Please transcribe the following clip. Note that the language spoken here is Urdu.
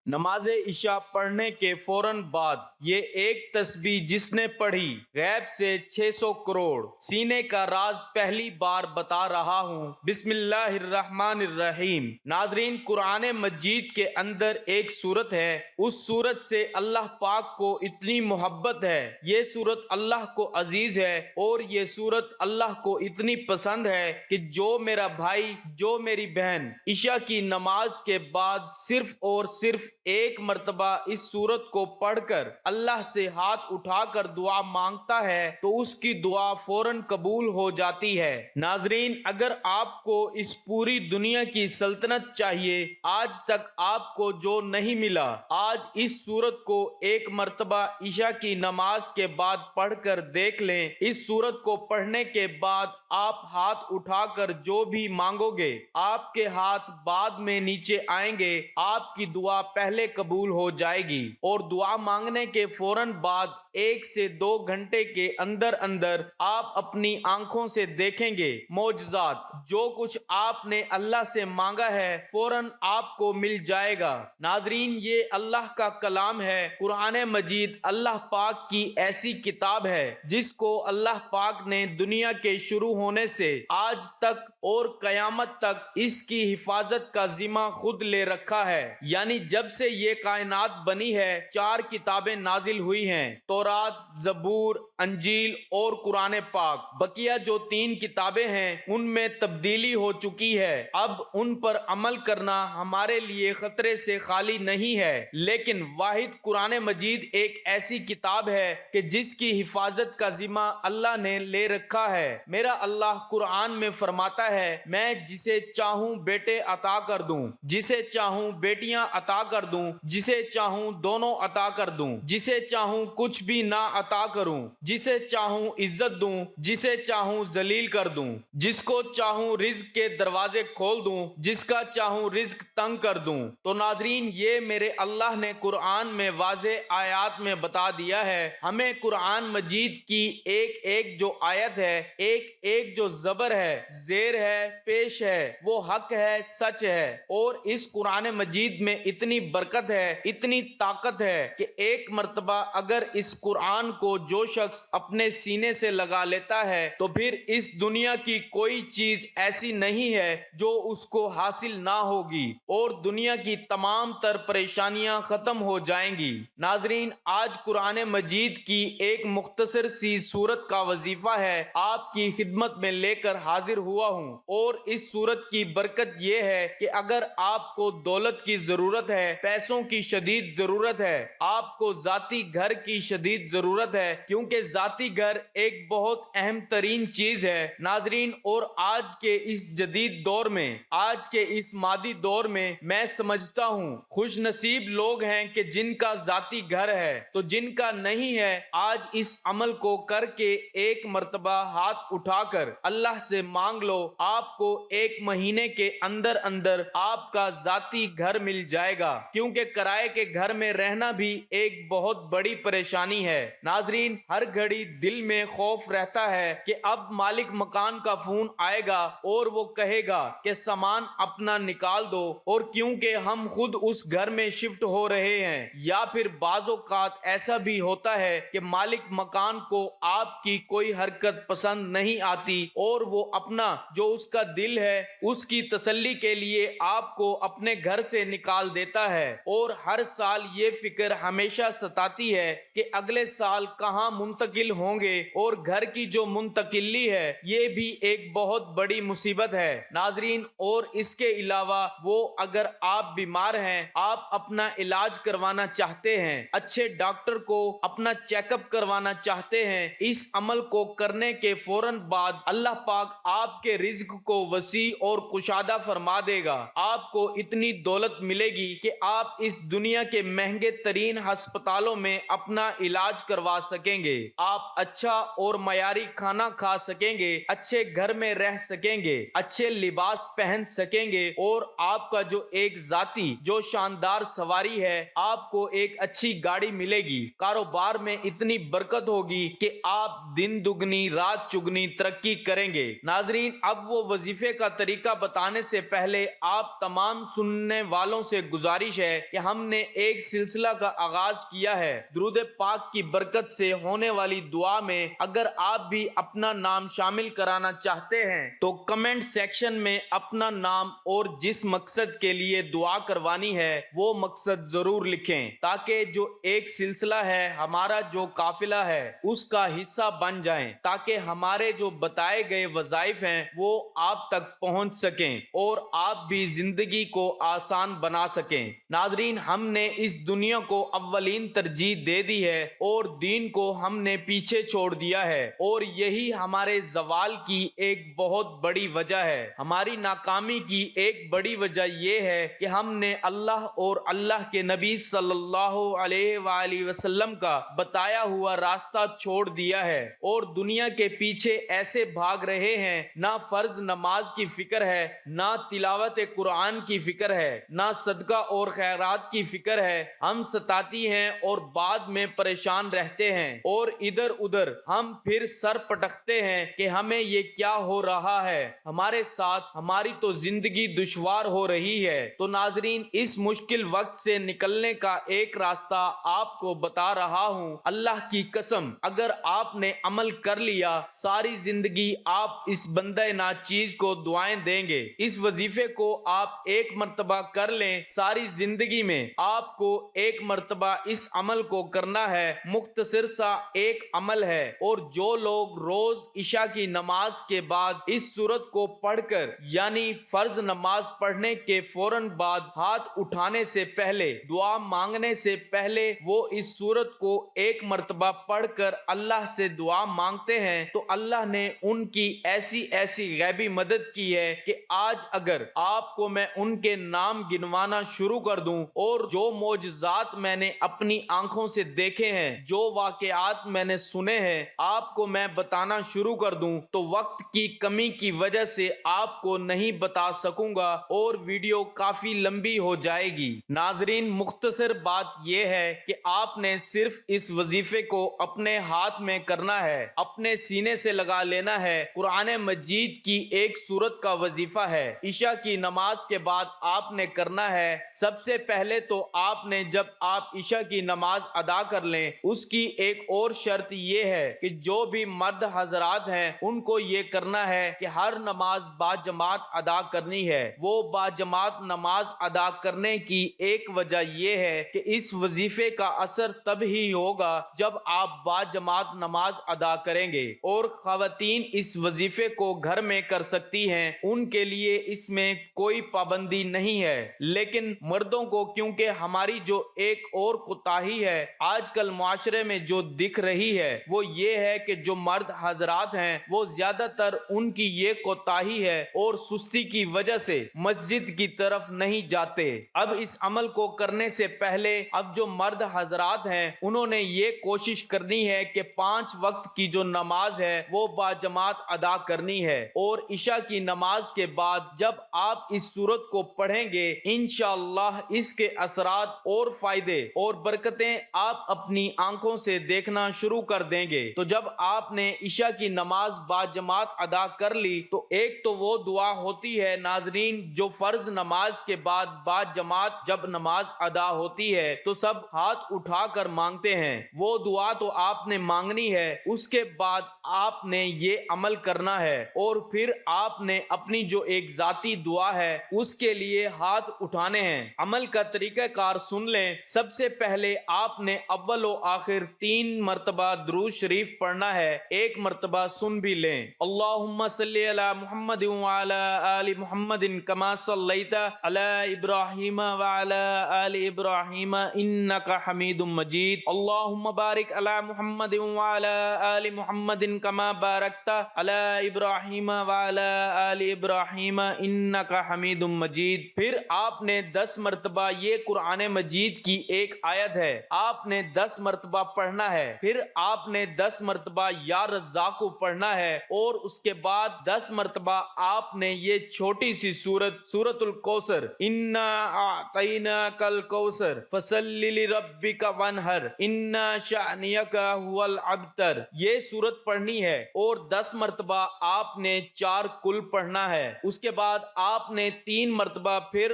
نماز عشاء پڑھنے کے فوراً بعد یہ ایک تسبیح جس نے پڑھی غیب سے 600 کروڑ سینے کا راز پہلی بار بتا رہا ہوں۔ بسم اللہ الرحمن الرحیم۔ ناظرین، قرآن مجید کے اندر ایک سورت ہے، اس سورت سے اللہ پاک کو اتنی محبت ہے، یہ سورت اللہ کو عزیز ہے اور یہ سورت اللہ کو اتنی پسند ہے کہ جو میرا بھائی، جو میری بہن عشاء کی نماز کے بعد صرف اور صرف ایک مرتبہ اس سورت کو پڑھ کر اللہ سے ہاتھ اٹھا کر دعا مانگتا ہے تو اس کی دعا فوراً قبول ہو جاتی ہے۔ ناظرین، اگر آپ کو اس پوری دنیا کی سلطنت چاہیے، آج تک آپ کو جو نہیں ملا، آج اس سورت کو ایک مرتبہ عشاء کی نماز کے بعد پڑھ کر دیکھ لیں۔ اس سورت کو پڑھنے کے بعد آپ ہاتھ اٹھا کر جو بھی مانگو گے، آپ کے ہاتھ بعد میں نیچے آئیں گے، آپ کی دعا پہلے قبول ہو جائے گی اور دعا مانگنے کے فوراً بعد 1 سے 2 گھنٹے کے اندر اندر آپ اپنی آنکھوں سے دیکھیں گے معجزات۔ جو کچھ آپ نے اللہ سے مانگا ہے فوراً آپ کو مل جائے گا۔ ناظرین، یہ اللہ کا کلام ہے۔ قرآن مجید اللہ پاک کی ایسی کتاب ہے جس کو اللہ پاک نے دنیا کے شروع ہونے سے آج تک اور قیامت تک اس کی حفاظت کا ذمہ خود لے رکھا ہے۔ یعنی جب سے یہ کائنات بنی ہے 4 کتابیں نازل ہوئی ہیں، تورات، زبور، انجیل اور قرآن پاک۔ بقیہ جو 3 کتابیں ہیں ان میں تبدیلی ہو چکی ہے، اب ان پر عمل کرنا ہمارے لیے خطرے سے خالی نہیں ہے، لیکن واحد قرآن مجید ایک ایسی کتاب ہے کہ جس کی حفاظت کا ذمہ اللہ نے لے رکھا ہے۔ میرا اللہ قرآن میں فرماتا ہے، میں جسے چاہوں بیٹے عطا کر دوں، جسے چاہوں بیٹیاں عطا کر دوں، جسے چاہوں دونوں عطا کر دوں، جسے چاہوں کچھ بھی نہ عطا کروں، جسے چاہوں عزت دوں، جسے چاہوں ذلیل کر دوں، جس کو چاہوں رزق کے دروازے کھول دوں، جس کا چاہوں رزق تنگ کر دوں۔ تو ناظرین، یہ میرے اللہ نے قرآن میں واضح آیات میں بتا دیا ہے۔ ہمیں قرآن مجید کی ایک ایک جو آیت ہے، ایک ایک جو زبر ہے، زیر ہے، پیش ہے، وہ حق ہے، سچ ہے۔ اور اس قرآن مجید میں اتنی برکت ہے، اتنی طاقت ہے کہ ایک مرتبہ اگر اس قرآن کو جو شخص اپنے سینے سے لگا لیتا ہے تو پھر اس دنیا کی کوئی چیز ایسی نہیں ہے جو اس کو حاصل نہ ہوگی اور دنیا کی تمام تر پریشانیاں ختم ہو جائیں گی۔ ناظرین، آج قرآن مجید کی ایک مختصر سی سورت کا وظیفہ ہے آپ کی خدمت میں لے کر حاضر ہوا ہوں، اور اس سورت کی برکت یہ ہے کہ اگر آپ کو دولت کی ضرورت ہے، پیسوں کی شدید ضرورت ہے، آپ کو ذاتی گھر کی شدید ضرورت ہے، کیونکہ ذاتی گھر ایک بہت اہم ترین چیز ہے ناظرین، اور آج کے اس جدید دور میں، آج کے اس مادی دور میں سمجھتا ہوں خوش نصیب لوگ ہیں کہ جن کا ذاتی گھر ہے، تو جن کا نہیں ہے آج اس عمل کو کر کے ایک مرتبہ ہاتھ اٹھا کر اللہ سے مانگ لو، آپ کو 1 مہینے کے اندر اندر آپ کا ذاتی گھر مل جائے گا، کیونکہ کرائے کے گھر میں رہنا بھی ایک بہت بڑی پریشانی ہے۔ ناظرین، ہر گھڑی دل میں خوف رہتا ہے کہ اب مالک مکان کا فون آئے گا اور وہ کہے گا کہ سامان اپنا نکال دو، اور کیونکہ ہم خود اس گھر میں شفٹ ہو رہے ہیں، یا پھر بعض اوقات ایسا بھی ہوتا ہے کہ مالک مکان کو آپ کی کوئی حرکت پسند نہیں آتی اور وہ اپنا جو اس کا دل ہے اس کی تسلی کے لیے آپ کو اپنے گھر سے نکال دیتا ہے، اور ہر سال یہ فکر ہمیشہ ستاتی ہے کہ اگلے سال کہاں منتقل ہوں گے، اور گھر کی جو منتقلی ہے یہ بھی ایک بہت بڑی مصیبت ہے ناظرین۔ اور اس کے علاوہ وہ اگر آپ بیمار ہیں، آپ اپنا علاج کروانا چاہتے ہیں، اچھے ڈاکٹر کو اپنا چیک اپ کروانا چاہتے ہیں، اس عمل کو کرنے کے فوراً بعد اللہ پاک آپ کے رزق کو وسیع اور کشادہ فرما دے گا۔ آپ کو اتنی دولت ملے گی کہ آپ اس دنیا کے مہنگے ترین ہسپتالوں میں اپنا علاج کروا سکیں گے، آپ اچھا اور معیاری کھانا کھا سکیں گے، اچھے گھر میں رہ سکیں گے، اچھے لباس پہن سکیں گے، اور آپ کا جو ایک ذاتی جو شاندار سواری ہے، آپ کو ایک اچھی گاڑی ملے گی۔ کاروبار میں اتنی برکت ہوگی کہ آپ دن دگنی رات چگنی ترقی کریں گے۔ ناظرین، اب وہ وظیفے کا طریقہ بتانے سے پہلے آپ تمام سننے والوں سے گزارش ہے ہے کہ ہم نے ایک سلسلہ کا آغاز کیا ہے درود پاک کی برکت سے ہونے والی دعا میں۔ اگر آپ بھی اپنا نام شامل کرانا چاہتے ہیں تو کمنٹ سیکشن میں اپنا نام اور جس مقصد کے لیے دعا کروانی ہے وہ مقصد ضرور لکھیں، تاکہ جو ایک سلسلہ ہے ہمارا جو قافلہ ہے اس کا حصہ بن جائیں، تاکہ ہمارے جو بتائے گئے وظائف ہیں وہ آپ تک پہنچ سکیں اور آپ بھی زندگی کو آسان بنا سکیں۔ ناظرین، ہم نے اس دنیا کو اولین ترجیح دے دی ہے اور دین کو ہم نے پیچھے چھوڑ دیا ہے، اور یہی ہمارے زوال کی ایک بہت بڑی وجہ ہے۔ ہماری ناکامی کی ایک بڑی وجہ یہ ہے کہ ہم نے اللہ اور اللہ کے نبی صلی اللہ علیہ وآلہ وسلم کا بتایا ہوا راستہ چھوڑ دیا ہے اور دنیا کے پیچھے ایسے بھاگ رہے ہیں، نہ فرض نماز کی فکر ہے، نہ تلاوت قرآن کی فکر ہے، نہ صدقہ اور خیرات کی فکر ہے۔ ہم ستاتی ہیں اور بعد میں پریشان رہتے ہیں، اور ادھر ادھر ہم پھر سر پٹکتے ہیں کہ ہمیں یہ کیا ہو رہا ہے ہمارے ساتھ، ہماری تو زندگی دشوار ہو رہی ہے۔ تو ناظرین، اس مشکل وقت سے نکلنے کا ایک راستہ آپ کو بتا رہا ہوں۔ اللہ کی قسم، اگر آپ نے عمل کر لیا، ساری زندگی آپ اس بندہ ناچیز کو دعائیں دیں گے۔ اس وظیفے کو آپ ایک مرتبہ کر لیں، ساری زندگی میں آپ کو ایک مرتبہ اس عمل کو کرنا ہے۔ مختصر سا ایک عمل ہے، اور جو لوگ روز عشاء کی نماز کے بعد اس سورت کو پڑھ کر، یعنی فرض نماز پڑھنے کے فوراً بعد ہاتھ اٹھانے سے پہلے، دعا مانگنے سے پہلے وہ اس سورت کو ایک مرتبہ پڑھ کر اللہ سے دعا مانگتے ہیں، تو اللہ نے ان کی ایسی ایسی غیبی مدد کی ہے کہ آج اگر آپ کو میں ان کے نام گنوانا شروع کر دوں، اور جو معجزات میں نے اپنی آنکھوں سے دیکھے ہیں، جو واقعات میں نے سنے ہیں، آپ کو میں بتانا شروع کر دوں، تو وقت کی کمی کی وجہ سے آپ کو نہیں بتا سکوں گا اور ویڈیو کافی لمبی ہو جائے گی۔ ناظرین، مختصر بات یہ ہے کہ آپ نے صرف اس وظیفے کو اپنے ہاتھ میں کرنا ہے، اپنے سینے سے لگا لینا ہے۔ قرآن مجید کی ایک سورت کا وظیفہ ہے، عشاء کی نماز کے بعد آپ نے کرنا ہے۔ سب سے پہلے تو آپ نے جب آپ عشاء کی نماز ادا کر لیں، اس کی ایک اور شرط یہ ہے کہ جو بھی مرد حضرات ہیں ان کو یہ کرنا ہے کہ ہر نماز باجماعت ادا کرنی ہے۔ وہ باجماعت نماز ادا کرنے کی ایک وجہ یہ ہے کہ اس وظیفے کا اثر تب ہی ہوگا جب آپ باجماعت نماز ادا کریں گے، اور خواتین اس وظیفے کو گھر میں کر سکتی ہیں، ان کے لیے اس میں کوئی پابندی نہیں ہے۔ لیکن مردوں کو، کیونکہ ہماری جو ایک اور کوتاہی ہے آج کل معاشرے میں جو دکھ رہی ہے وہ یہ ہے کہ جو مرد حضرات ہیں وہ زیادہ تر ان کی یہ کوتاہی ہے اور سستی کی وجہ سے مسجد کی طرف نہیں جاتے۔ اب اس عمل کو کرنے سے پہلے اب جو مرد حضرات ہیں انہوں نے یہ کوشش کرنی ہے کہ 5 وقت کی جو نماز ہے وہ باجماعت ادا کرنی ہے، اور عشاء کی نماز کے بعد جب آپ اس سورت کو پڑھیں گے انشاءاللہ اس کے اثرات اور فائدے اور برکتیں آپ اپنی آنکھوں سے دیکھنا شروع کر دیں گے۔ تو جب آپ نے عشاء کی نماز باجماعت ادا کر لی تو ایک تو وہ دعا ہوتی ہے ناظرین جو فرض نماز کے بعد باجماعت جب نماز ادا ہوتی ہے تو سب ہاتھ اٹھا کر مانگتے ہیں، وہ دعا تو آپ نے مانگنی ہے۔ اس کے بعد آپ نے یہ عمل کرنا ہے، اور پھر آپ نے اپنی جو ایک ذاتی دعا ہے اس کے لیے ہاتھ اٹھانے ہیں۔ عمل کا طریقہ کار سن لیں۔ سب سے پہلے آپ نے اول و آخر 3 مرتبہ درود شریف پڑھنا ہے، ایک مرتبہ سن بھی لیں۔ اللہم صلی علی محمد وعلی آل محمد کما صلیت علی ابراہیم وعلی آل ابراہیم انک حمید مجید۔ اللہم بارک علی محمد وعلی آل محمد کما بارکت علی ابراہیم وعلی آل ابراہیم انک حمید مجید۔ پھر آپ نے 10 مرتبہ، یہ قرآن مجید کی ایک آیت ہے، آپ نے 10 مرتبہ پڑھنا ہے۔ پھر آپ نے 10 مرتبہ یا رزاق پڑھنا ہے، اور اس کے بعد 10 مرتبہ آپ نے یہ چھوٹی سی سورت الکوثر، انا اعطیناک الکوثر فصلی لربک وانحر ان شانئک ھو الابتر، یہ سورت پڑھنی ہے، اور 10 مرتبہ آپ نے 4 کل پڑھنا ہے۔ اس کے بعد آپ نے 3 مرتبہ پھر